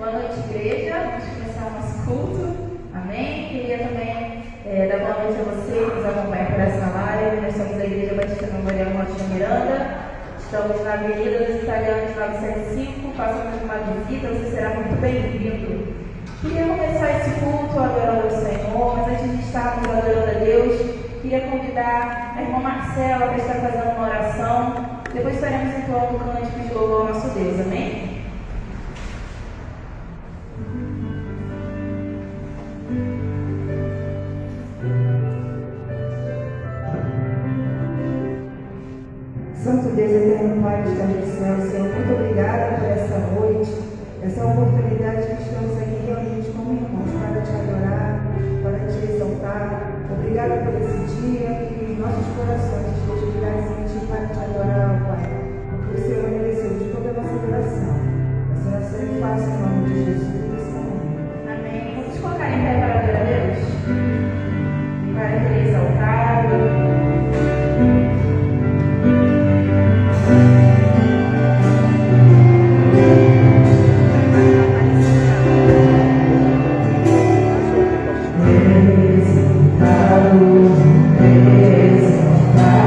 Boa noite, igreja. Vamos começar o nosso culto. Amém? Queria também dar boa noite a você que nos acompanha por essa live. Nós somos da Igreja Batista Memorial Monte de Miranda. Estamos na Avenida dos Italianos 975. Faça-nos uma visita, você será muito bem-vindo. Queria começar esse culto adorando ao Senhor, mas antes de estarmos adorando a Deus, queria convidar a irmã Marcela para estar fazendo uma oração. Depois estaremos entoando cânticos de louvor ao nosso Deus. Amém? Santo Deus, eterno Pai que está no céu, Senhor, muito obrigada por essa noite, essa oportunidade que estamos aqui reunidos como irmãos para te adorar, para te exaltar. Obrigada por esse dia, que nossos corações estejam ligados em ti para te adorar, Pai, porque o Senhor mereceu de toda a nossa adoração. Essa oração é fácil em nome de Jesus. Amém. Amém. Vamos colocar em pé para adorar a Deus? Para Ele exaltado. Exaltado, exaltado.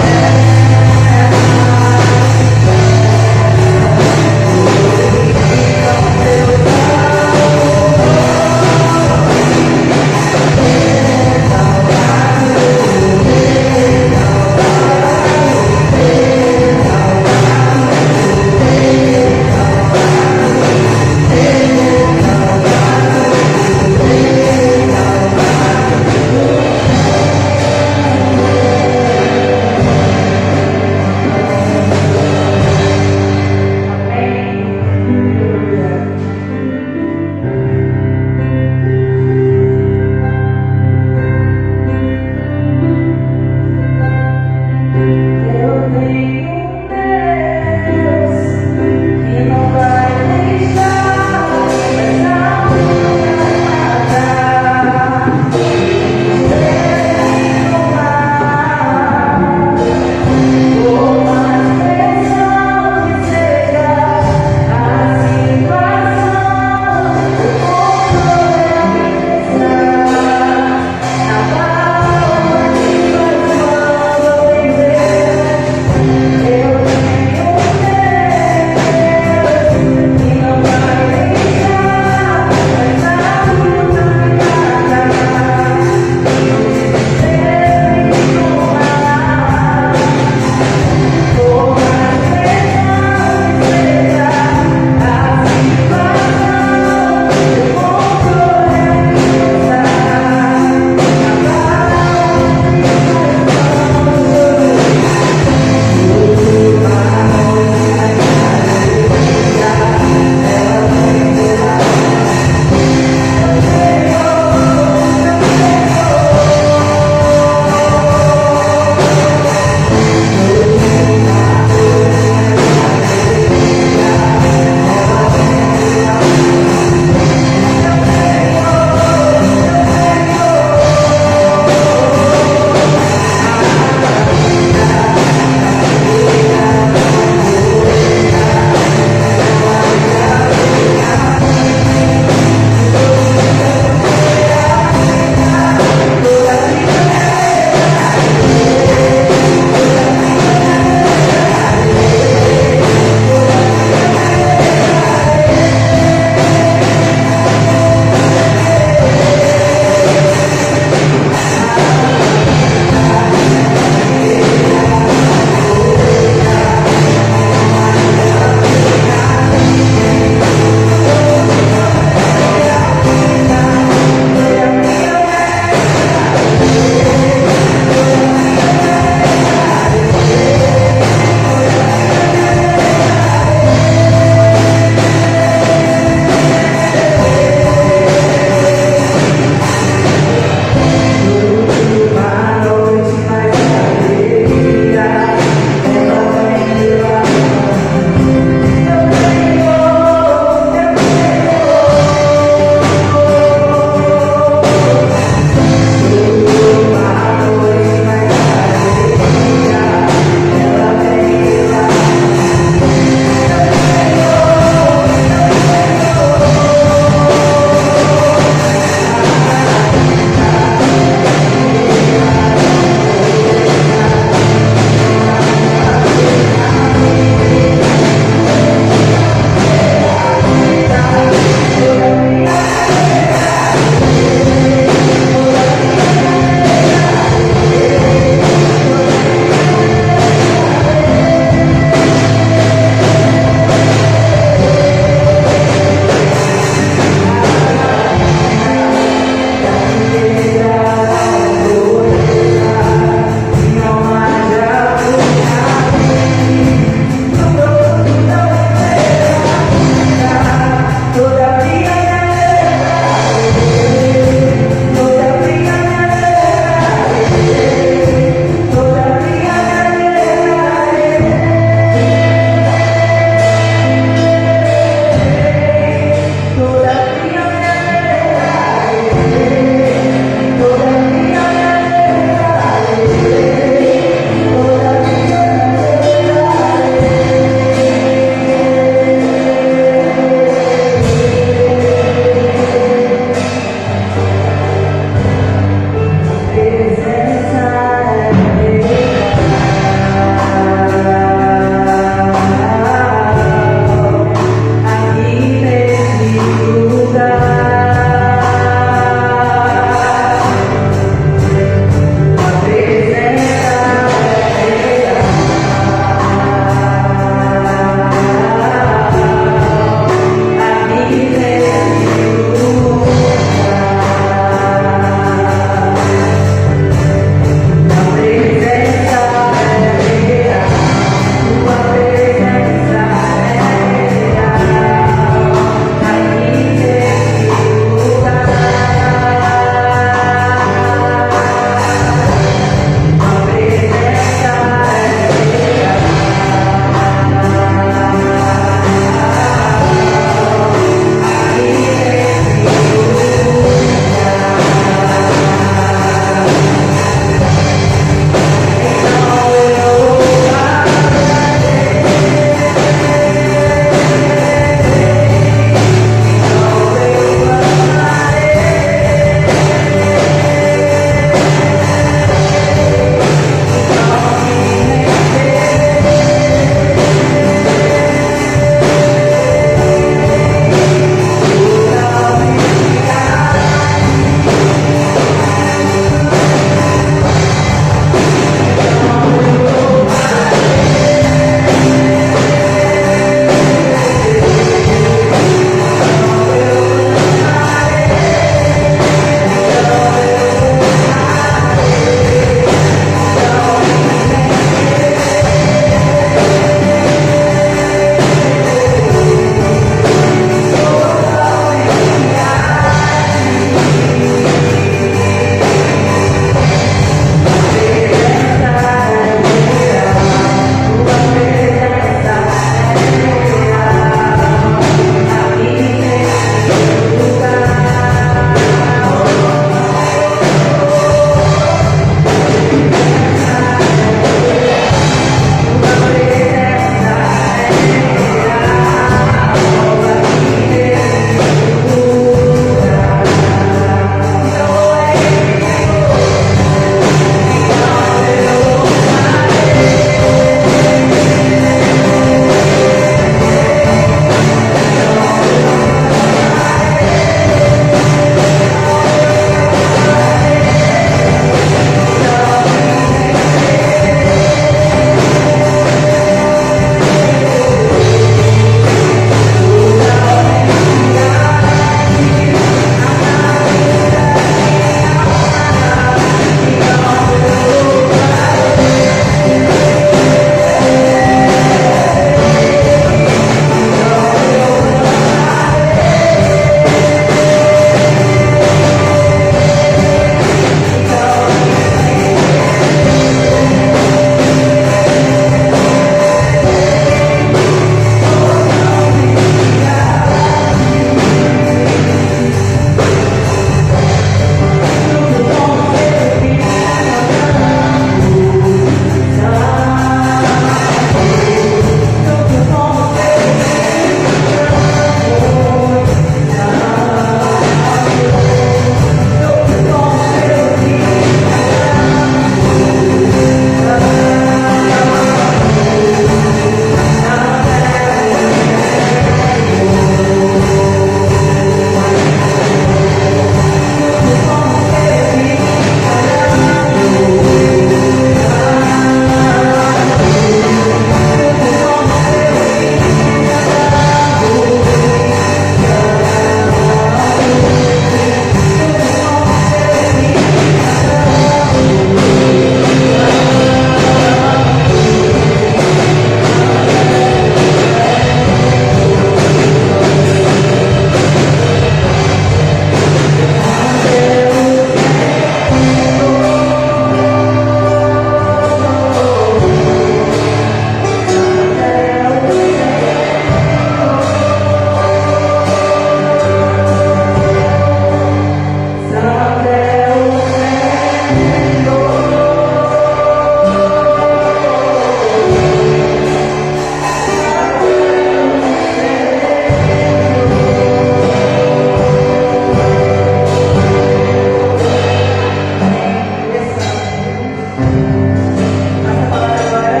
Passa a palavra agora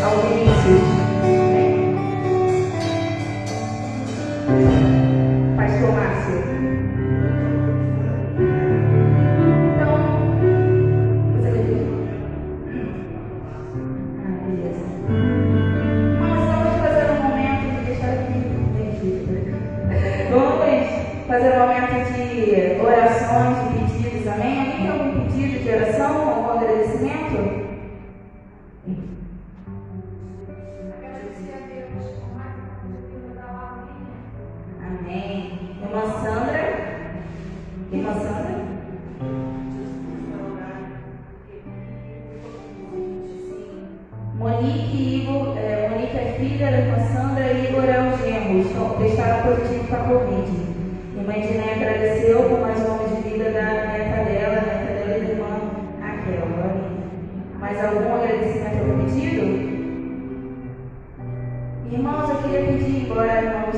ao Vinícius. Pastor Márcio. Então, você vai vir? Beleza. Mas vamos fazer um momento de deixar aqui. Vamos fazer um momento de orações, de pedidos, amém? Alguém tem algum pedido de oração, algum agradecimento? Agradecer a Deus por mais uma vida da Laurinha. Amém. Irmã Sandra? Irmã Sandra? Monique é filha da irmã Sandra e Igor é o genro. Deixaram positivo para a Covid. Irmã Ednei agradeceu por mais um ano de vida da neta dela e da irmã Raquel. Mais algum agradecimento ao pedido? Irmãos, eu queria pedir, embora a irmã não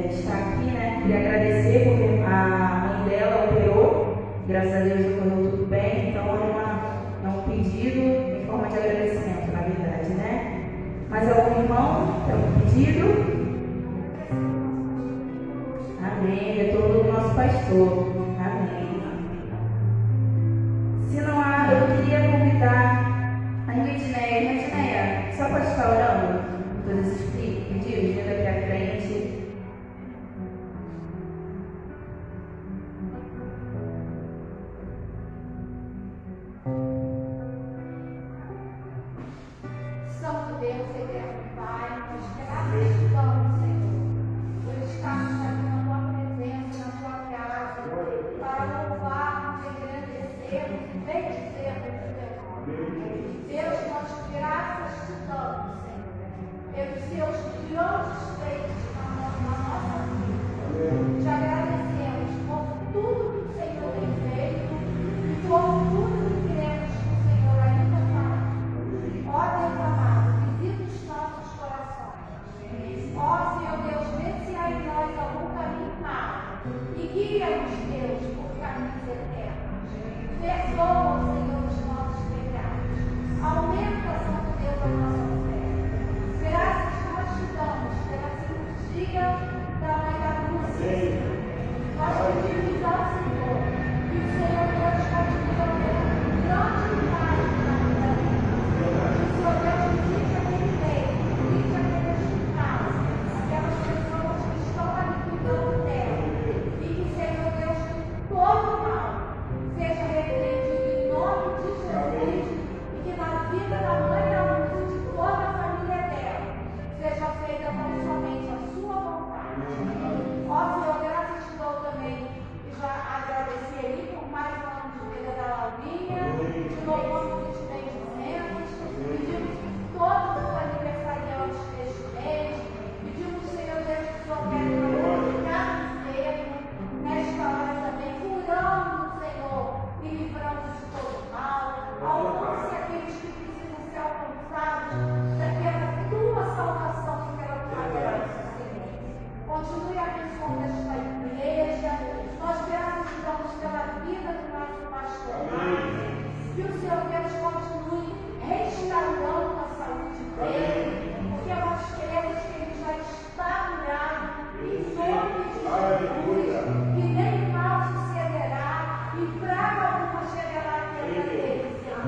está aqui, né? Queria agradecer porque a mãe dela operou. Graças a Deus ocorreu tudo bem. Então é um pedido em forma de agradecimento, na verdade, né? Mais algum irmão tem algum pedido? Amém. É todo o nosso pastor. Amém. Se não há, eu queria convidar a irmã Edneia, só pode estar orando por todos esses pedidos, vindo aqui à frente. Santo Deus, eterno Pai, nós gratidão, Senhor, por estarmos aqui na tua presença, na tua casa, para louvarmos, agradecermos e bendizer o teu nome. Deus, nós graças te damos, Senhor, pelos seus grandes feitos na nossa vida. Te agradecemos por tudo que o Senhor tem feito e por tudo que queremos que o Senhor ainda fará. Ó Deus amado, visita os nossos corações. Ó Senhor Deus, vê se há em nós algum caminho mau e guia-nos, Deus, por caminhos eternos. Perdoa, Senhor, os nossos pecados. Aumenta, Santo Deus, a nossa fé. Graças nós te damos pela cirurgia da mãe da Lúcia. Nós pedimos ao Senhor que o Senhor Deus continue operando um grande milagre na vida dele. Que o Senhor Deus visite aquele leito, visite aquele hospital, aquelas pessoas que estão ali cuidando dela. E que, Senhor Deus, todo mal seja repreendido em nome de Jesus. E que na vida da mãe da Lúcia e de toda a família dela seja feita tão somente a sua vontade. Ó Senhor, graças te dou também e já agradeci ali por mais um ano de vida da Laurinha, de louvamos e te bendizemos, pedimos que todos os aniversariantes deste mês, pedimos, Senhor Deus, que o Senhor quer glorificar o enfermo, nesta hora também, curando, Senhor, e livrando de todo mal, alcance aqueles que precisam ser alcançados daquela tua salvação e pela tua graça, Senhor. Continue abençoando esta igreja. Nós graças te damos pela vida do nosso pastor Márcio. Que o Senhor Deus continue restaurando a saúde dele, porque nós queremos que ele já está curado em nome de Jesus. Que nem mal sucederá e praga alguma chegará à tenda dele, Senhor.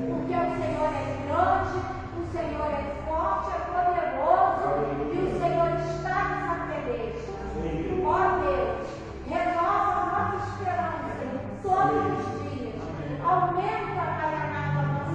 Porque o Senhor é grande, o Senhor é forte, é poderoso e o Senhor está nessa peleja. Ó Deus, renova a nossa esperança todos os dias. Aumenta, Pai amado, a nossa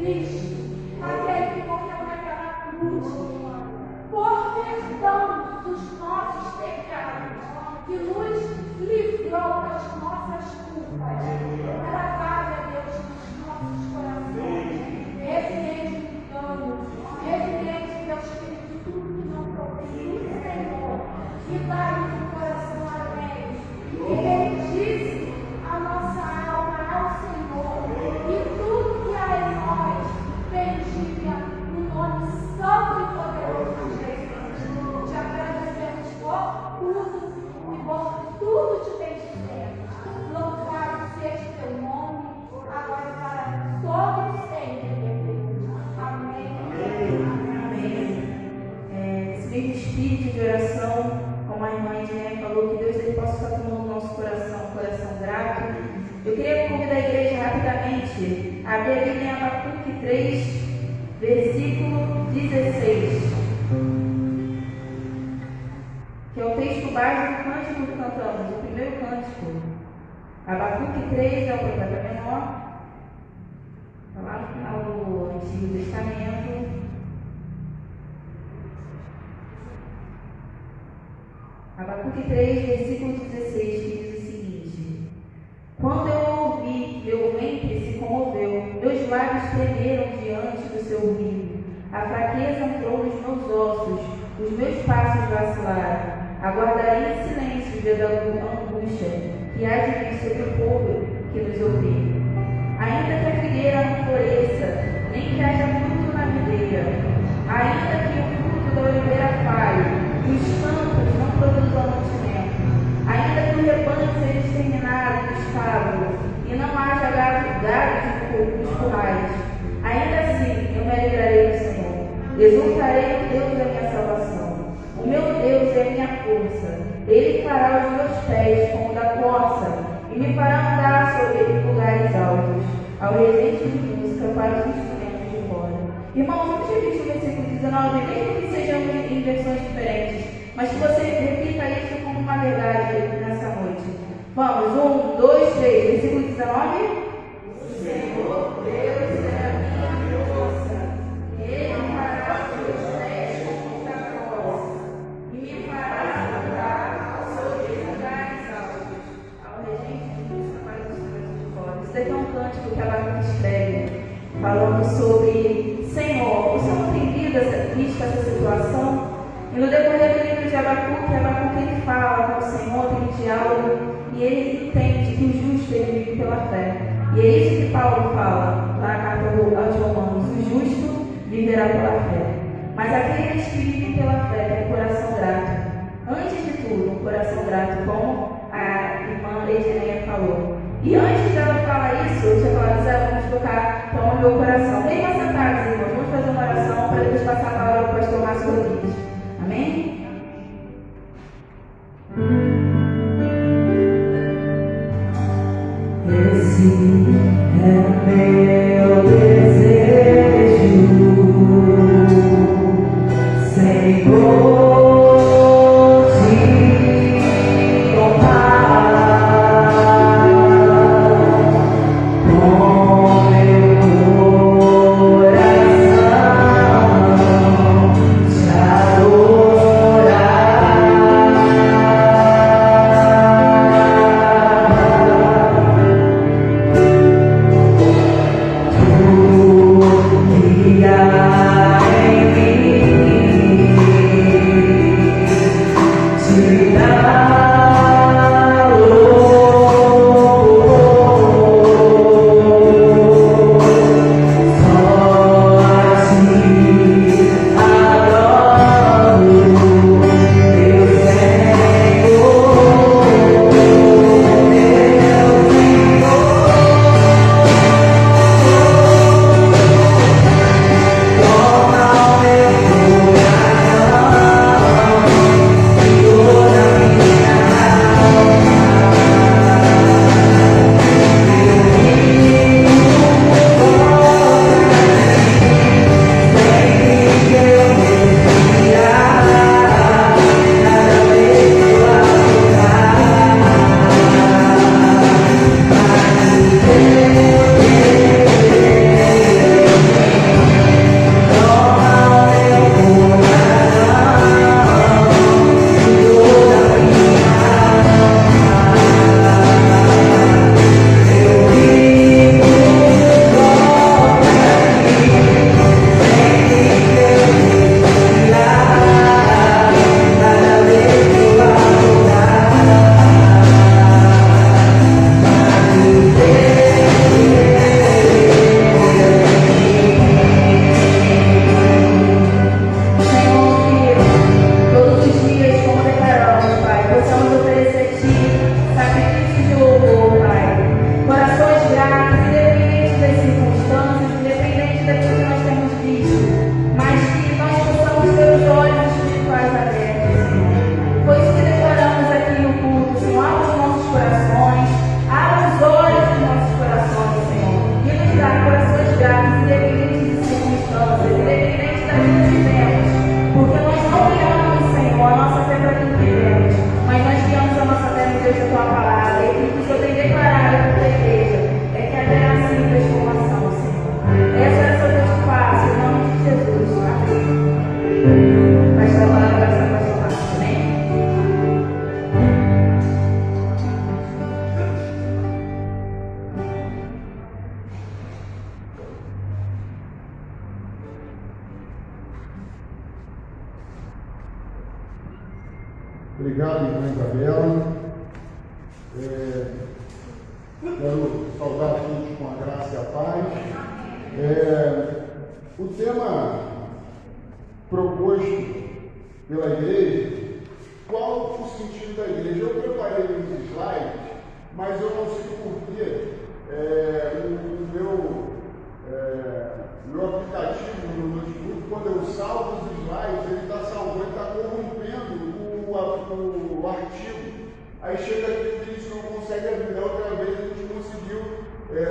Cristo, aquele que morreu naquela cruz, por perdão dos nossos pecados, que nos livrou das nossas culpas, lavado a Deus nos nossos corações, residente no engano, residente, Deus querido, tudo que não provém do Senhor, e dá-nos um coração alegre, e bendize a nossa alma ao Senhor, e tudo que há em nós, bendiga no nome santo e poderoso de Jesus. Te agradecemos por tudo e por tudo te bendizemos. Louvado seja o teu nome, agora e para todos sempre, meu Deus. Amém. Amém. Esse mesmo espírito de oração, como a irmã Edneia falou, que Deus ele possa estar tomando o nosso coração, um coração grato. Eu queria convidar a igreja rapidamente a abrir a Bíblia em Abacuque 3, versículo 16. Que é o texto base do cântico que cantamos, o primeiro cântico. Abacuque 3 é o profeta menor, está lá no final do Antigo Testamento. Abacuque 3, versículo 16, que diz o seguinte: Quando eu ouvi, meu ventre se comoveu, meus lábios tremeram diante do seu rio, a fraqueza entrou nos meus ossos, os meus passos vacilaram. Aguardarei em silêncio o dia da angústia, que há de vir sobre o povo que nos oprime. Ainda que a figueira não floresça, nem que haja fruto na videira, ainda que o fruto da oliveira falhe, e os campos não produzam mantimento, ainda que o rebanho seja exterminado do estábulo, e não haja gado nos currais, ainda assim eu me alegrarei no Senhor, exultarei no Deus da minha salvação. O meu Deus é a minha força, Ele fará os meus pés como da corça, e me fará andar sobre lugares altos, ao regente de música para os instrumentos de corda. Irmãos, vamos repetir o versículo 19, mesmo que sejam em versões diferentes, mas que você repita isso como uma verdade nessa noite. Vamos, 1, 2, 3, versículo 19. O Senhor Deus é a minha força, Ele fará os meus pés como da corça, e me fará andar sobre lugares altos, ao regente de música para os instrumentos de corda. Isso daqui é um cântico que a Abacuque escreve, falando sobre Senhor, o Senhor tem visto essa situação? E no decorrer do livro de Abacuque ele fala com o Senhor, tem um diálogo, e ele entende que o justo ele vive pela fé. E é isso que Paulo fala na carta aos Romanos: o justo viverá pela fé. Mas aqueles que vivem pela fé têm um coração grato. Antes de tudo, um coração grato, como a irmã Edneia falou. E antes dela falar isso, eu tinha falado: Zé, vamos tocar toma no meu coração. Vem mais sentados, irmãos, vamos fazer uma oração para depois passar a palavra para o pastor Márcio Rodrigues. Amém? Esse é o meu desejo, Senhor, te honrar com meu coração, te adorar. Obrigado, irmã Isabela. Quero saudar todos com a graça e a paz. O tema proposto pela igreja, qual o sentido da igreja? Eu preparei uns slides, mas eu não sei porquê. O meu aplicativo no notebook, quando eu salvo os slides, ele está salvando, ele está corrompendo o artigo. Aí chega aqui e diz que não consegue abrir, da outra vez a gente conseguiu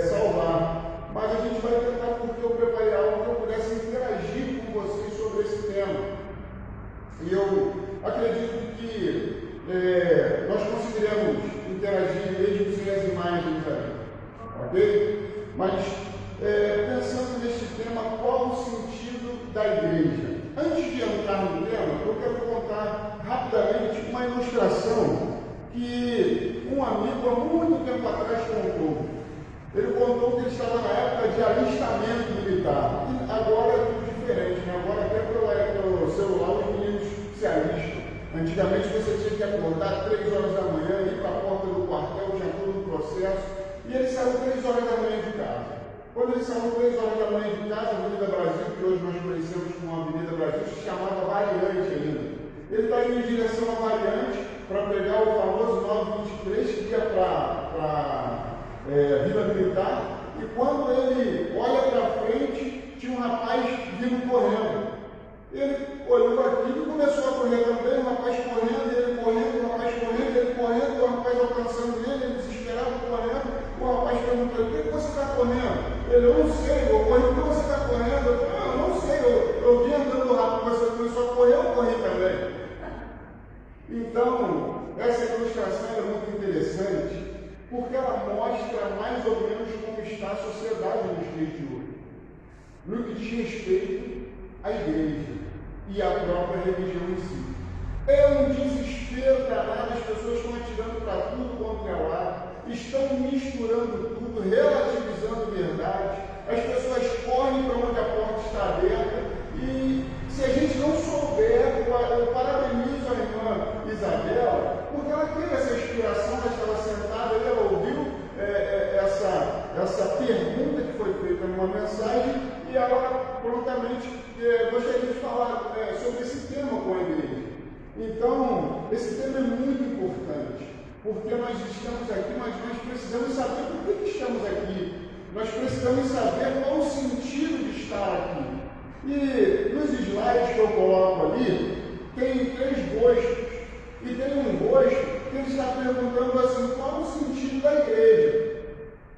salvar. Mas a gente vai tentar, porque eu preparei algo que eu pudesse interagir com vocês sobre esse tema. E eu acredito que nós conseguiremos interagir mesmo sem as imagens aí, ok? Mas pensando neste tema, qual o sentido da igreja? Antes de entrar no tema, eu quero contar rapidamente uma ilustração que um amigo há muito tempo atrás contou. Ele contou que ele estava na época de alistamento militar. E agora é tudo diferente, né? Agora até pelo celular os meninos se alistam. Antigamente você tinha que acordar 3 horas da manhã, ir para a porta do quartel, tinha todo o processo. E ele saiu 3 horas da manhã de casa. Quando ele saiu 3 horas da manhã de casa, a Avenida Brasil, que hoje nós conhecemos como Avenida Brasil, se chamava Variante ainda. Ele está indo em direção à Variante para pegar o famoso 923 que ia para Vila Militar. E quando ele olha para frente, tinha um rapaz vindo correndo. Ele olhou aquilo e começou a correr também, o rapaz correndo, ele correndo, o rapaz correndo, ele correndo, o rapaz alcançando ele desesperado correndo. O rapaz perguntou: por que você está correndo? Ele: eu não sei, eu corri, por que você está correndo? Eu falei: eu não sei, eu vim andando rápido, você começou a correr, eu corri também. Então, essa ilustração é muito interessante, porque ela mostra mais ou menos como está a sociedade nos dias de hoje, no que diz respeito à igreja e à própria religião em si. É um desespero danado, as pessoas estão atirando para tudo quanto é lado, estão misturando tudo, relativizando verdade, as pessoas correm para onde a porta está aberta, e se a gente não souber, eu parabenizo a irmã Isabela, porque ela teve essa inspiração, ela estava sentada e ela ouviu essa pergunta que foi feita numa mensagem, e ela prontamente gostaria de falar sobre esse tema com a igreja. Então, esse tema é muito importante, porque nós estamos aqui, mas nós precisamos saber por que estamos aqui. Nós precisamos saber qual o sentido de estar aqui. E nos slides que eu coloco ali, tem 3 rostos. E tem um rosto que ele está perguntando assim: qual o sentido da igreja?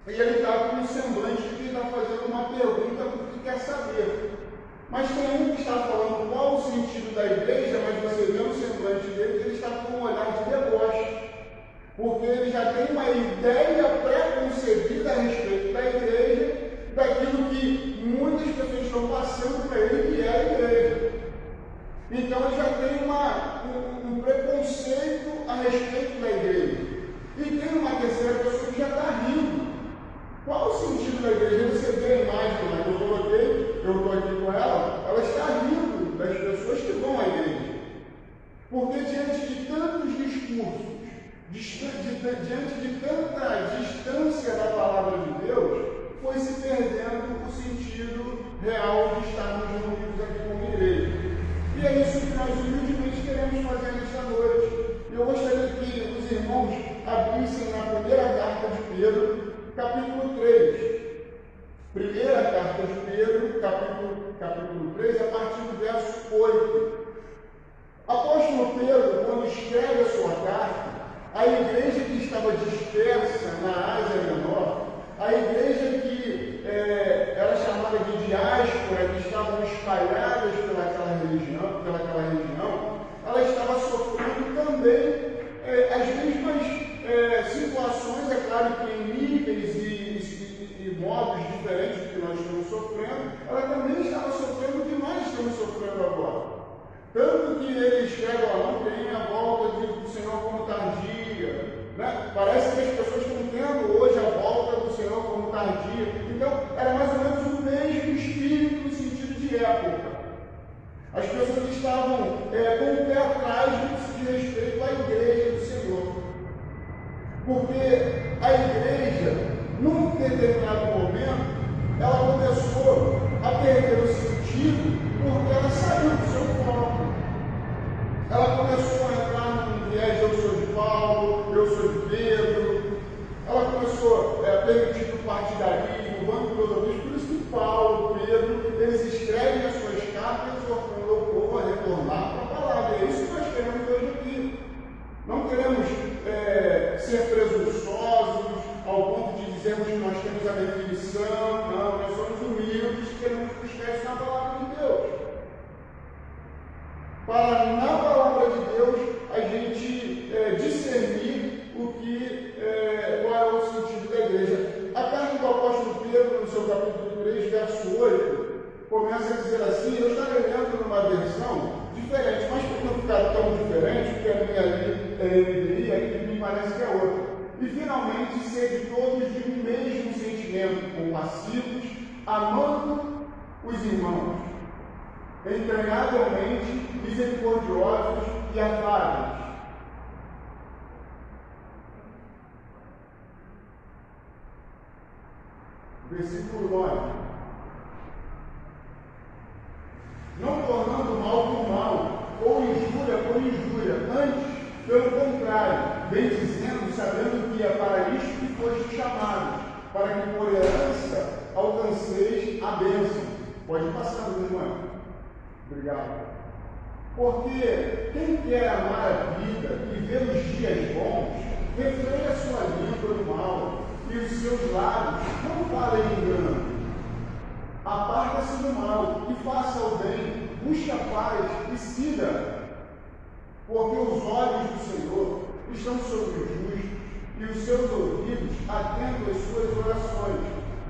E ele está com um semblante que está fazendo uma pergunta porque quer saber. Mas tem um que está falando qual o sentido da igreja, mas você vê no semblante dele que ele está com um olhar de deboche, porque ele já tem uma ideia pré-concebida a respeito da igreja, daquilo que muitas pessoas estão passando para ele, que é a igreja. Então ele já tem um preconceito a respeito da igreja. E tem uma terceira pessoa que já está rindo. Qual o sentido da igreja? Você vê a imagem lá que eu coloquei, eu estou aqui com ela está rindo das pessoas que vão à igreja. Porque diante de tantos discursos, diante de tanta distância da palavra de Deus, foi se perdendo o sentido real de estarmos reunidos aqui como igreja. E é isso que nós humildemente queremos fazer nesta noite. Eu gostaria que os irmãos abrissem na primeira carta de Pedro, capítulo 3. Primeira carta de Pedro, capítulo 3, a partir do verso 8. Apóstolo Pedro, quando escreve a sua carta, a igreja que estava dispersa na Ásia Menor, a igreja que era chamada de diáspora, que estavam espalhadas pelaquela região, ela estava sofrendo também as mesmas situações, é claro que em níveis e modos diferentes do que nós estamos sofrendo, ela também estava sofrendo o que nós estamos sofrendo agora. Tanto que ele escreve: não tem a volta do Senhor como tardia. Né? Parece que as pessoas estão tendo hoje a volta do Senhor como tardia. Então, era mais ou menos o mesmo espírito no sentido de época. As pessoas estavam com o pé atrás no que se diz respeito à igreja do Senhor. Porque a igreja, num determinado momento, ela começou a perder o sentido porque ela saiu do seu foco. Ela começou a entrar num viés: eu sou de Paulo, eu sou de Pedro. Ela começou a permitir o partidarismo, o banco dos outros. Por isso que Paulo, Pedro, eles escrevem as suas cartas exortando o povo a retornar para a palavra. É isso que nós queremos hoje aqui. Não queremos ser presunçosos ao ponto de dizermos que nós temos a definição. Não, nós somos humildes, queremos buscar isso na palavra de Deus. Para, na palavra de Deus, a gente discernir qual é o sentido da igreja. A carta do apóstolo Pedro, no seu capítulo 3, verso 8, começa a dizer assim. Eu estarei lendo numa versão diferente, mas por não ficar tão diferente, porque a minha ali é NVI, aqui me parece que é outra. E finalmente, sede todos de um mesmo sentimento, compassivos, amando os irmãos, entranhavelmente misericordiosos e afáveis. Versículo 9. Não tornando mal por mal, ou injúria por injúria, antes, pelo contrário, bem dizendo, sabendo que é para isto que foste chamados, para que por herança alcanceis a bênção. Pode passar, meu irmão. Obrigado. Porque quem quer amar a vida e ver os dias bons, refreia a sua língua do mal, e os seus lábios não falem engano. Aparta-se do mal e faça o bem, busque a paz e siga. Porque os olhos do Senhor estão sobre os justos e os seus ouvidos atentos às suas orações,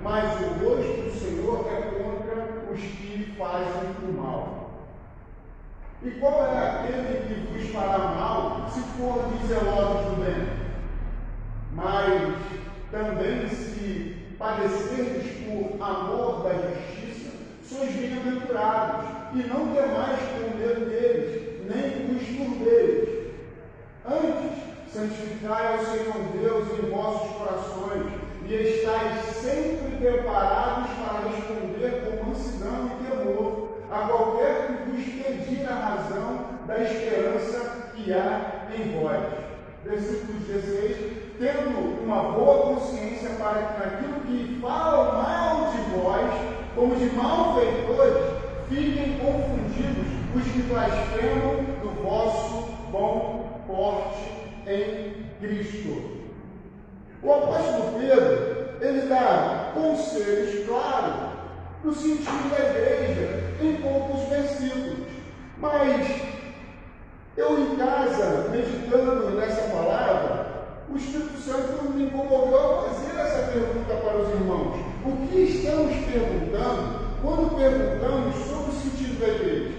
mas o rosto do Senhor é contra os que fazem o mal. E qual é aquele que vos fará mal, se for zelosos do bem? Mas também, se padecerdes por amor da justiça, sois bem-aventurados, e não temais com medo deles, nem vos turbeis. Antes, santificai ao Senhor Deus em vossos corações, e estáis sempre preparados para responder com mansidão e temor a qualquer que vos pedir a razão da esperança que há em vós. Versículo 16: tendo uma boa consciência, para que naquilo que falam mal de vós, como de malfeitores, fiquem confundidos os que blasfemam do vosso bom porte em Cristo. O apóstolo Pedro, ele dá conselhos claros no sentido da igreja em poucos versículos, mas eu em casa, meditando nessa palavra, o Espírito Santo me incomodou a fazer essa pergunta para os irmãos. O que estamos perguntando quando perguntamos sobre o sentido da igreja?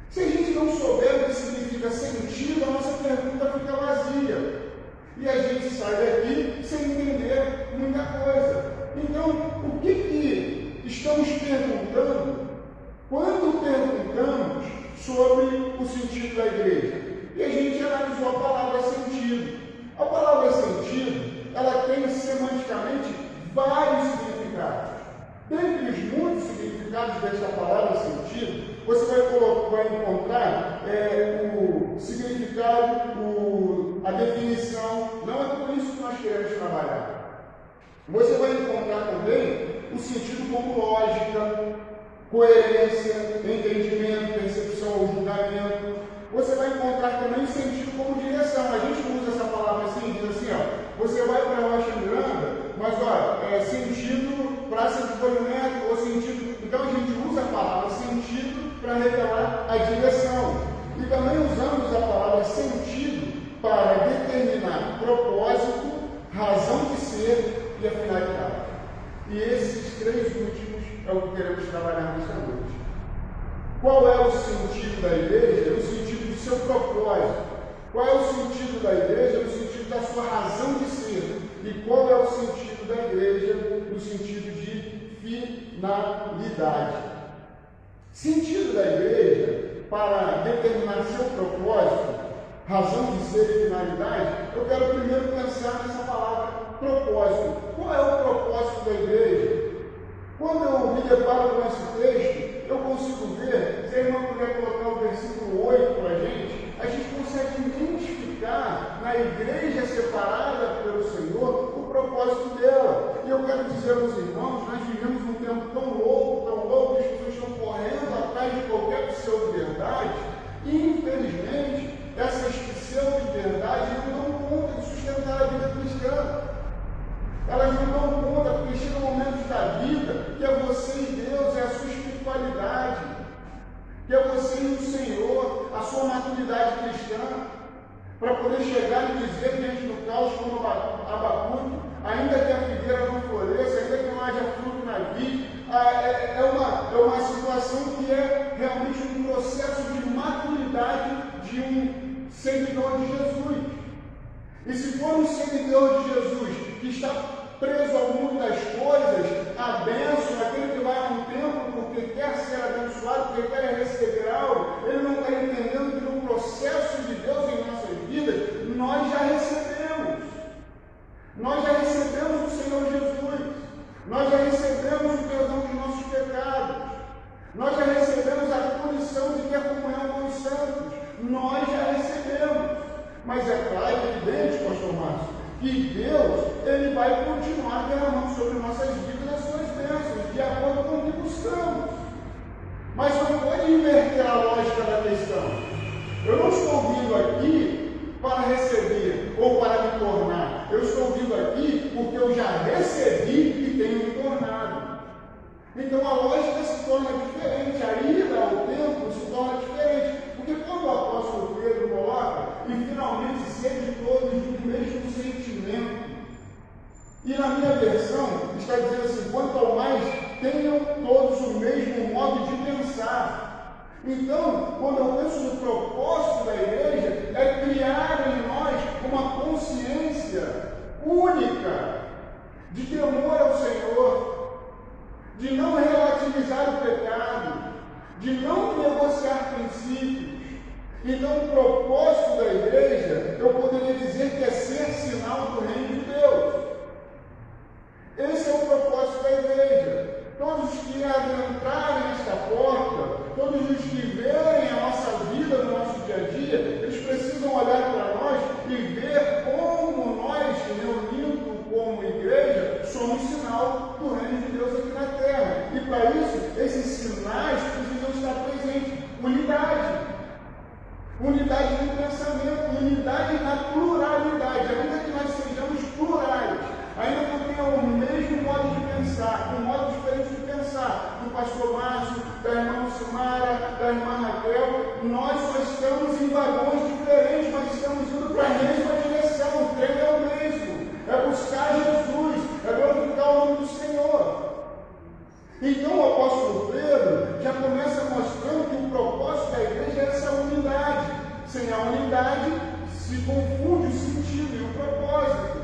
Se a gente não souber o que significa sentido, a nossa pergunta fica vazia. E a gente sai daqui sem entender muita coisa. Então, o que estamos perguntando quando perguntamos sobre o sentido da igreja? E a gente analisou a palavra sentido. A palavra sentido, ela tem semanticamente vários significados. Dentre os muitos significados desta palavra sentido, você vai encontrar o significado, a definição. Não é por isso que nós queremos trabalhar. Você vai encontrar também o sentido como lógica, coerência, entendimento, percepção ou julgamento. Você vai encontrar também o sentido como direção. A gente usa essa palavra assim, diz assim, você vai para a Rocha Miranda, mas sentido praça de polimento, ou sentido. Então a gente usa a palavra sentido para revelar a direção. E também usamos a palavra sentido para determinar propósito, razão de ser e a finalidade. E esses três últimos é o que queremos trabalhar nesta noite. Qual é o sentido da igreja? O sentido do seu propósito. Qual é o sentido da igreja? O sentido da sua razão de ser. E qual é o sentido da igreja? No sentido de finalidade. Sentido da igreja, para determinar seu propósito, razão de ser e finalidade, eu quero primeiro pensar nessa palavra propósito. Qual é o propósito da igreja? Quando eu me deparo com esse texto, eu consigo ver, se a irmã puder colocar o versículo 8 para a gente consegue identificar na igreja separada pelo Senhor o propósito dela. E eu quero dizer aos irmãos, nós vivemos um tempo tão louco, que as pessoas estão correndo atrás de qualquer pseudo-verdade, e infelizmente essas pseudo-verdades não dão conta de sustentar a vida cristã. Elas não dão conta, porque chega momentos da vida que é você e Deus, é a sua espiritualidade, que é você e o Senhor, a sua maturidade cristã, para poder chegar e dizer diante do caos como Abacuque, ainda que a figueira não floresça, ainda que não haja fruto na vide, é uma situação que é realmente um processo de maturidade de um seguidor de Jesus. E se for um seguidor de Jesus que está preso ao mundo das coisas, a bênção, aquele que vai a um templo porque quer ser abençoado, porque quer receber algo, ele não está entendendo que no processo de Deus em nossas vidas, nós já recebemos. Nós já recebemos o Senhor Jesus. Nós já recebemos o perdão dos nossos pecados. Nós já recebemos a punição de ter comunhão com os santos. Nós já recebemos. Mas é claro, evidente, pastor Márcio, que Deus, ele vai continuar derramando sobre nossas vidas as suas bênçãos, de acordo com o que buscamos. Mas não pode inverter a lógica da questão. Eu não estou vindo aqui para receber ou para me tornar. Eu estou vindo aqui porque eu já recebi e tenho me tornado. Então a lógica se torna diferente, a ida ao templo se torna diferente. Porque quando o apóstolo Pedro coloca, e finalmente sede todos do mesmo sentimento, e na minha versão está dizendo assim, quanto ao mais, tenham todos o mesmo modo de pensar. Então, quando eu penso no propósito da igreja, é criar em nós uma consciência única, de temor ao Senhor, de não relativizar o pecado, de não negociar princípios. Então, o propósito da igreja, eu poderia dizer que é ser sinal do reino de Deus. Esse é o propósito da igreja. Todos os que adentrarem esta porta, todos os que verem a nossa vida no nosso dia a dia, eles precisam olhar para nós e ver como nós, reunindo como igreja, somos sinal do reino de Deus aqui na terra. E para isso, esses sinais precisam estar presentes. Unidade. Unidade de pensamento, unidade na pluralidade, ainda que nós sejamos plurais, ainda que eu tenha o mesmo modo de pensar, um modo diferente de pensar, do pastor Márcio, da irmã Simara, da irmã Raquel, nós só estamos em vagões diferentes, mas estamos indo para a mesma direção, o trem é o mesmo, é buscar Jesus, é glorificar o nome do Senhor. Então o apóstolo Pedro já começa mostrando que o propósito da igreja é essa unidade. Sem a unidade se confunde o sentido e o propósito.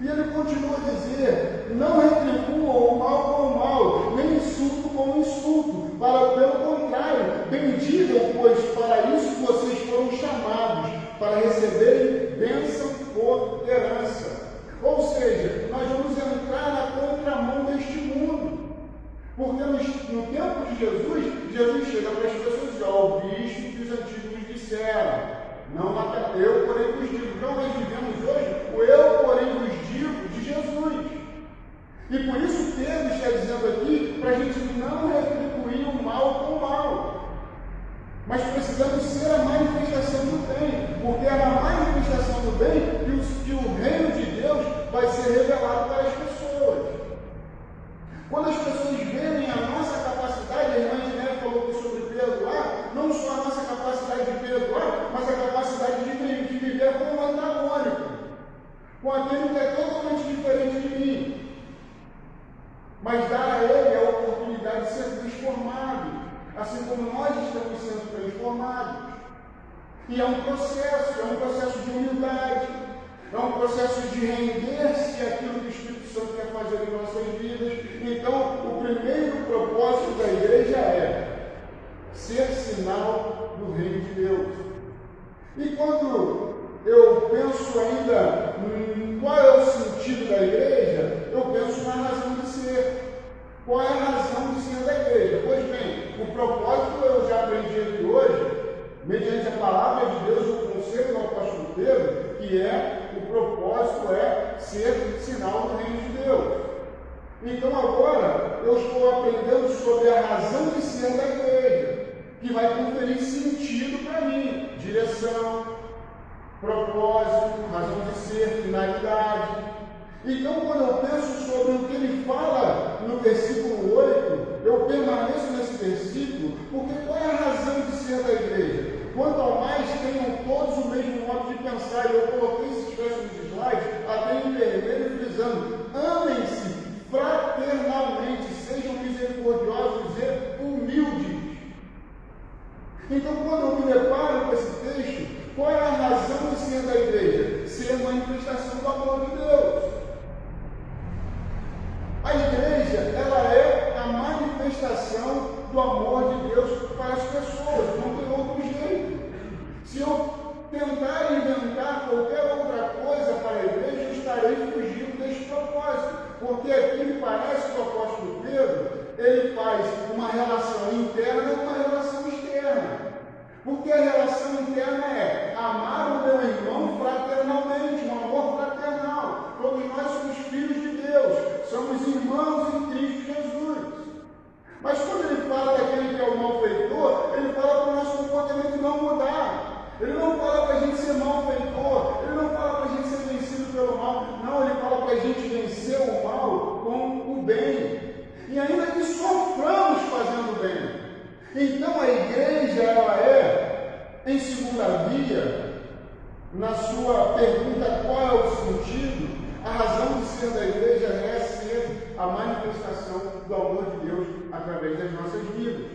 E ele continua a dizer, não retribuam o mal com o mal, nem insulto com insulto. Pelo contrário, bendigam, pois para isso vocês foram chamados, para receberem bênção por herança. Ou seja, nós vamos entrar na contramão deste mundo. Porque no tempo de Jesus, Jesus chega para as pessoas e diz, ouviste o que os antigos disseram, não matarás, eu porém vos digo. Então nós vivemos hoje o eu porém vos digo de Jesus. E por isso Pedro está dizendo aqui para a gente não retribuir o mal com o mal. Mas precisamos ser a manifestação do bem, porque é na manifestação do bem que o reino de Deus vai ser revelado para as pessoas. Quando as pessoas verem a nossa capacidade, a irmã Inéia falou sobre perdoar, não só a nossa capacidade de perdoar, mas a capacidade de viver como um antagônico, com aquele que é totalmente diferente de mim, mas dar a ele a oportunidade de ser transformado, assim como nós estamos sendo transformados. E é um processo de humildade, é um processo de render-se àquilo que o Espírito Santo quer fazer em nossas vidas. Então, o primeiro propósito da igreja é ser sinal do reino de Deus. E quando eu penso ainda em qual é o sentido da igreja, eu penso na razão de ser. Qual é a razão de ser da igreja? Pois bem, o propósito eu já aprendi aqui hoje, mediante a palavra de Deus, o conselho do apóstolo Pedro, que o propósito é ser sinal do reino de Deus. Então agora eu estou aprendendo sobre a razão de ser da igreja, que vai conferir sentido para mim, direção, propósito, razão de ser, finalidade. Então, quando eu penso sobre o que ele fala no versículo 8, eu permaneço nesse versículo, porque qual é a razão de ser da igreja? Quanto ao mais tenham todos o mesmo modo de pensar, e eu coloquei esses versos nos slides, até em vermelho, frisando: amem-se fraternalmente, sejam misericordiosos e humildes. Então, quando eu me deparo com esse texto, qual é a razão de ser da igreja? Ser manifestação do amor de Deus. A igreja, ela é a manifestação do amor de Deus para as pessoas, não tem outro jeito. Se eu tentar inventar qualquer outra coisa para a igreja, eu estarei fugindo desse propósito, porque aqui me parece que o apóstolo Pedro, ele faz uma relação interna e uma relação externa. Porque a relação interna é amar o meu irmão fraternalmente, um amor fraternal. Todos nós somos filhos de Deus, somos irmãos em Cristo Jesus. Mas quando ele fala daquele que é o malfeitor, ele fala para o nosso comportamento não mudar. Ele não fala para a gente ser malfeitor, ele não fala para a gente ser vencido pelo mal. Não, ele fala para a gente vencer o mal com o bem. E ainda que soframos fazendo o bem. Então a igreja, ela é, em segunda via, na sua pergunta qual é o sentido, a razão de ser da igreja é ser a manifestação do amor de Deus através das nossas vidas.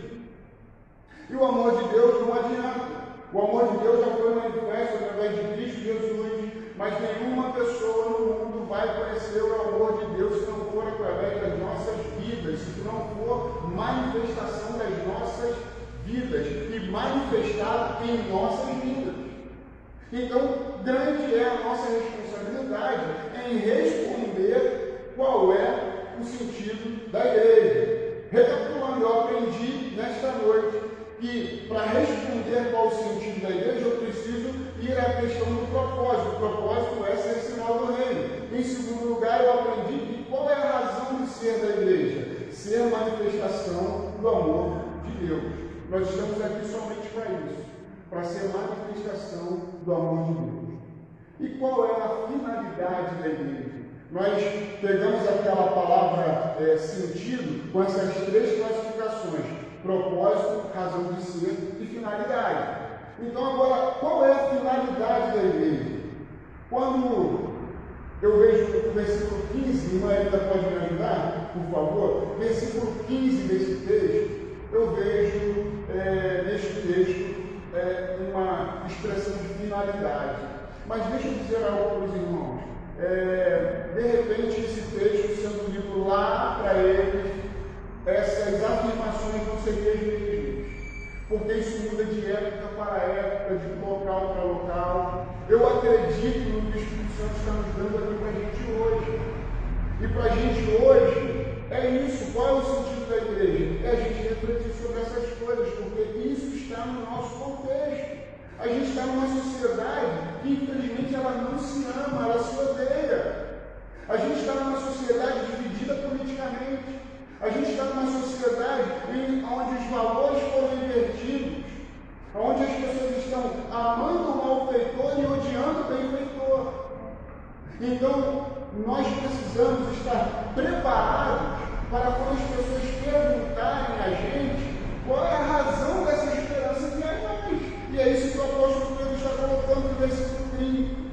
E o amor de Deus não adianta. O amor de Deus já foi manifesto através de Cristo Jesus, mas nenhuma pessoa no mundo vai conhecer o amor de Deus se não for através das nossas vidas, se não for manifestação das nossas vidas e manifestado em nossas vidas. Então, grande é a nossa responsabilidade em responder qual é o sentido da igreja. Recapitulando, eu aprendi nesta noite que para responder qual o sentido da igreja, eu preciso ir à questão do propósito. O propósito é ser sinal do reino. Em segundo lugar, eu aprendi que qual é a razão de ser da igreja? Ser manifestação do amor de Deus. Nós estamos aqui somente para isso, para ser manifestação do amor de Deus. E qual é a finalidade da igreja? Nós pegamos aquela palavra sentido com essas três classificações: propósito, razão de ser e finalidade. Então agora, qual é a finalidade da igreja? Quando eu vejo o versículo 15, irmã ainda pode me ajudar, por favor? Versículo 15 desse texto, eu vejo neste texto uma expressão de finalidade. Mas deixa eu dizer algo para os irmãos. De repente, esse texto sendo lido lá para eles, essas afirmações vão ser mesmas, porque isso muda de época para época, de local para local. Eu acredito no que o Espírito Santo está nos dando aqui para a gente hoje. E para a gente hoje, é isso. Qual é o sentido da igreja? É a gente refletir sobre essas coisas, porque isso está no nosso contexto. A gente está numa sociedade que, infelizmente, ela não se ama, ela se odeia. A gente está numa sociedade dividida politicamente. A gente está numa sociedade onde os valores foram invertidos, onde as pessoas estão amando o malfeitor e odiando o benfeitor. Então, nós precisamos estar preparados para quando as pessoas perguntarem a gente qual é a razão dessa esperança que há em nós. E é isso que o apóstolo Pedro está colocando no versículo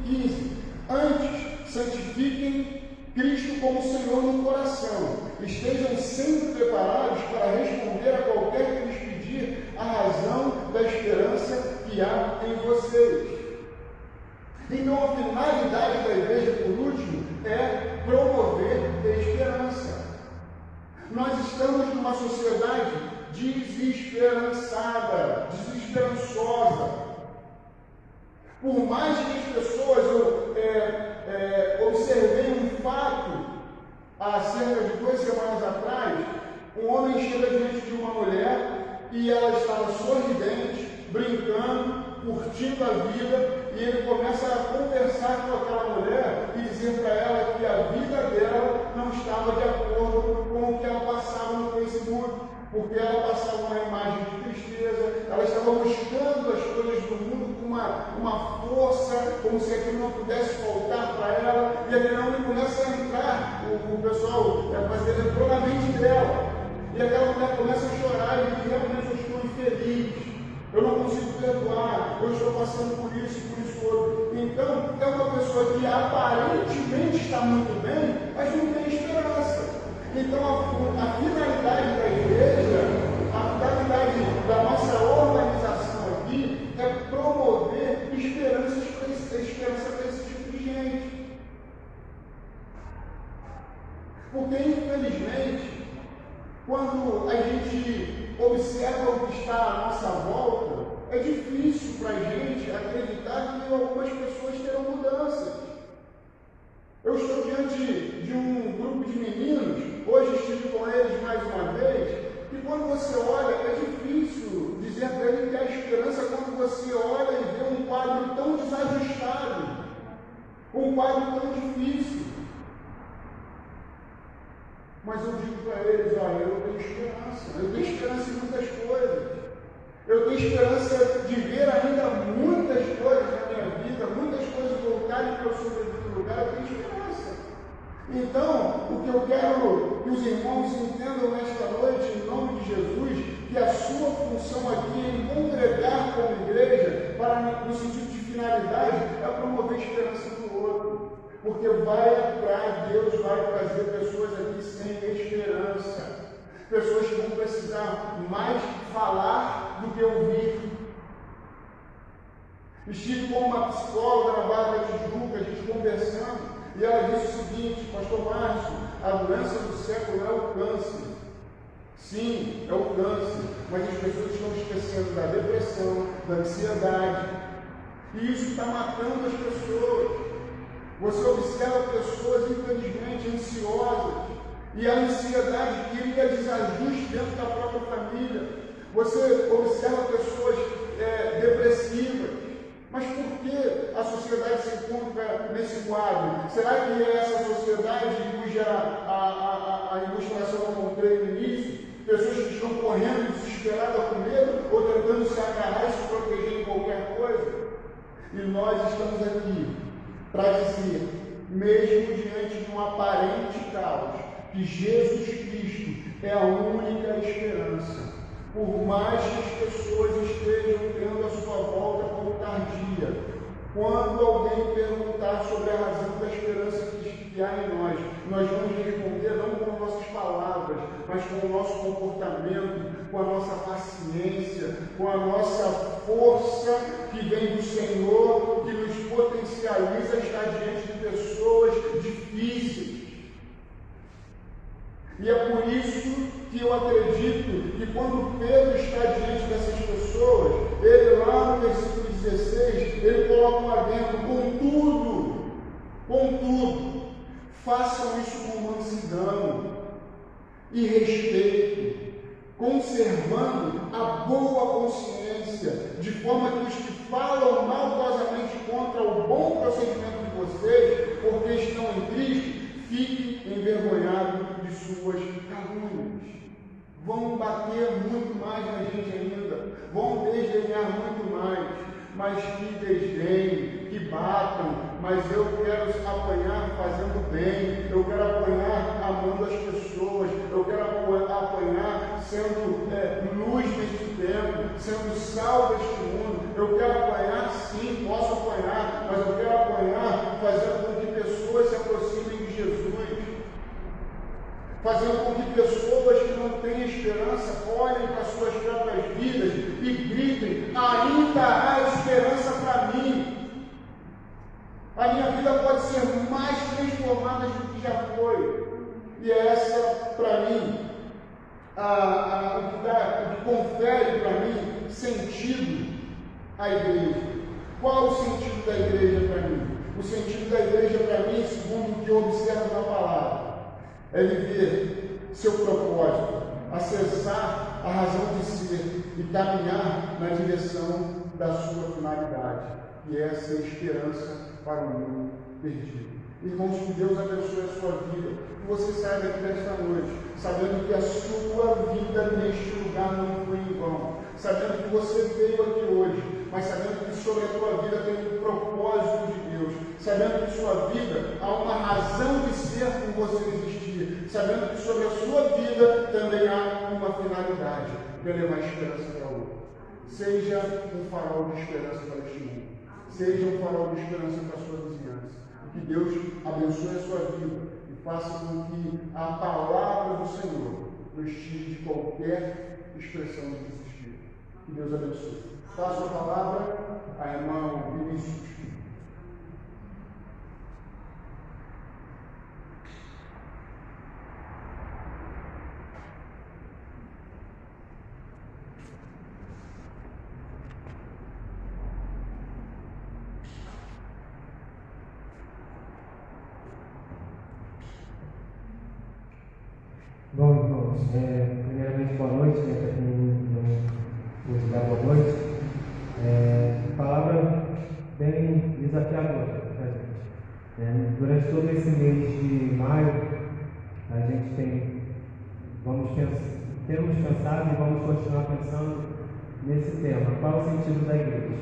15. Antes, santifiquem Cristo como Senhor no coração. Estejam sempre preparados para responder a qualquer que lhes pedir a razão da esperança que há em vocês. Então, a finalidade da igreja, por último, é promover a esperança. Nós estamos numa sociedade desesperançada, desesperançosa. Por mais que as pessoas, observei um fato, há cerca de 2 semanas atrás, um homem chega diante de uma mulher e ela estava sorridente, brincando, curtindo a vida, e ele começa a conversar com aquela mulher e dizer para ela que a vida dela não estava de acordo com o que ela passava no Facebook, porque ela passava uma imagem de tristeza, ela estava buscando as coisas do mundo com uma força, como se aquilo não pudesse faltar para ela, e aquele homem começa a entrar, o pessoal, mas ele entrou na mente dela, e aquela mulher começa a chorar, e realmente eu estou infeliz, eu não consigo perdoar, eu estou passando por isso e por isso outro. Então, é uma pessoa que aparentemente está muito bem, mas não tem esperança. Então, a finalidade da igreja, a finalidade da nossa organização aqui é promover esperança para esse tipo de gente. Porque, infelizmente, quando a gente observa o que está à nossa volta, é difícil para a gente acreditar que algumas pessoas terão mudanças. Eu estou diante de um grupo de meninos, hoje estive com eles mais uma vez, e quando você olha, é difícil dizer para ele que há esperança quando você olha e vê um quadro tão desajustado, um quadro tão difícil. Mas eu digo para eles, olha, eu tenho esperança em muitas coisas. Eu tenho esperança de ver ainda muitas coisas na minha vida, muitas coisas voltarem para o seu devido lugar, eu tenho esperança. Então, o que eu quero que os irmãos entendam nesta noite, em nome de Jesus, que a sua função aqui em congregar como igreja, no sentido de finalidade, é promover esperança no outro. Porque Deus vai trazer pessoas aqui sem esperança. Pessoas que vão precisar mais falar do que ouvir. Estive com uma psicóloga na Barra da Tijuca, a gente conversando, e ela disse o seguinte: Pastor Márcio, a doença do século é o câncer. Sim, é o câncer, mas as pessoas estão esquecendo da depressão, da ansiedade, e isso está matando as pessoas. Você observa pessoas, infelizmente, ansiosas, e a ansiedade cria desajuste dentro da própria família. Você observa pessoas depressivas. Mas por que a sociedade se encontra nesse quadro? Será que é essa sociedade cuja a ilustração eu mostrei no início? Pessoas que estão correndo desesperadas com medo ou tentando se agarrar e se proteger em qualquer coisa? E nós estamos aqui para dizer, mesmo diante de um aparente caos, que Jesus Cristo é a única esperança. Por mais que as pessoas estejam tendo a sua volta como tardia, quando alguém perguntar sobre a razão da esperança que há em nós vamos responder não com nossas palavras, mas com o nosso comportamento, com a nossa paciência, com a nossa força que vem do Senhor, que nos potencializa a estar diante de pessoas difíceis. E é por isso que eu acredito que quando Pedro está diante dessas pessoas, ele lá no versículo 16, ele coloca um adendo: contudo, façam isso com mansidão e respeito, conservando a boa consciência, de forma que os que falam maldosamente contra o bom procedimento de vocês, porque estão em Cristo, fiquem envergonhados de suas calúnias. Vão bater muito mais na gente ainda, vão desdenhar muito mais, mas que desdenhem, que batam, mas eu quero apanhar fazendo bem, eu quero apanhar amando as pessoas, eu quero apanhar sendo luz neste tempo, sendo sal deste mundo, eu quero apanhar sim, posso apanhar, mas eu quero apanhar fazendo com que pessoas se aproximem de Jesus, fazendo com que pessoas que não têm esperança olhem para suas próprias vidas e gritem: ainda há esperança para mim. A minha vida pode ser mais transformada do que já foi. E essa, para mim, o que confere para mim sentido à igreja. Qual o sentido da igreja para mim? O sentido da igreja para mim, segundo o que eu observo na palavra, é viver seu propósito, acessar a razão de ser e caminhar na direção da sua finalidade, que é ser esperança para o mundo perdido. Irmãos, que Deus abençoe a sua vida, que você saia daqui desta noite, sabendo que a sua vida neste lugar não foi em vão, sabendo que você veio aqui hoje, mas sabendo que sobre a tua vida tem um propósito de Deus, sabendo que sua vida há uma razão de ser por você existir, sabendo que sobre a sua vida também há uma finalidade, que é levar esperança para o outro. Seja um farol de esperança para este mundo, seja um farol de esperança para a sua vizinhança. Que Deus abençoe a sua vida e faça com que a palavra do Senhor nos tire de qualquer expressão de desespero. Que Deus abençoe. Passo a palavra a irmão Vinícius. Bom, irmãos, primeiramente boa noite, para quem não pude dar boa noite. Palavra bem desafiadora para a gente. Durante todo esse mês de maio, a gente temos pensado e vamos continuar pensando nesse tema. Qual o sentido da igreja?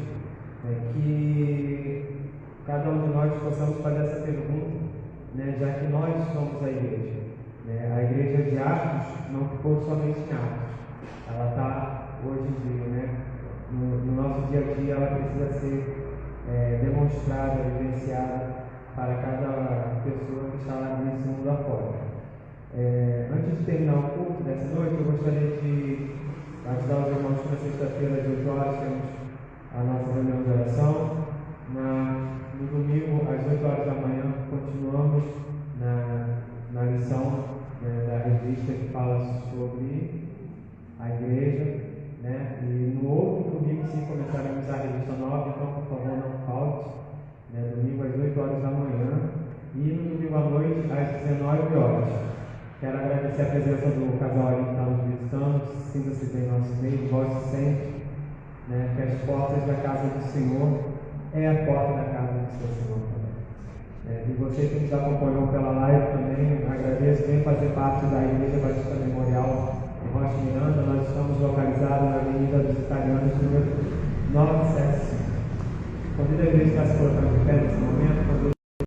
Que cada um de nós possamos fazer essa pergunta, já que nós somos a igreja. A igreja de Atos não ficou somente em Atos, ela está hoje em dia, no nosso dia a dia, ela precisa ser demonstrada, vivenciada para cada pessoa que está lá nesse mundo afora. Antes de terminar o culto dessa noite, eu gostaria de ajudar os irmãos que na sexta-feira às 8 horas temos a nossa reunião de oração. No domingo, às 8 horas da manhã, continuamos na lição da revista que fala sobre a igreja, e no outro domingo sim começaremos a revista nova, então por favor não falte, domingo às 8 horas da manhã e no domingo à noite às 19 horas. Quero agradecer a presença do casal ali que está nos visitando, sinta-se bem no nosso meio, volte sempre, que as portas da casa do Senhor é a porta da casa do seu Senhor também. E você que nos acompanhou pela live também, agradeço, vem fazer parte da Igreja Batista Memorial em Rocha Miranda. Nós estamos localizados na Avenida dos Italianos, número 975. Convido a igreja a se colocar de pé nesse momento.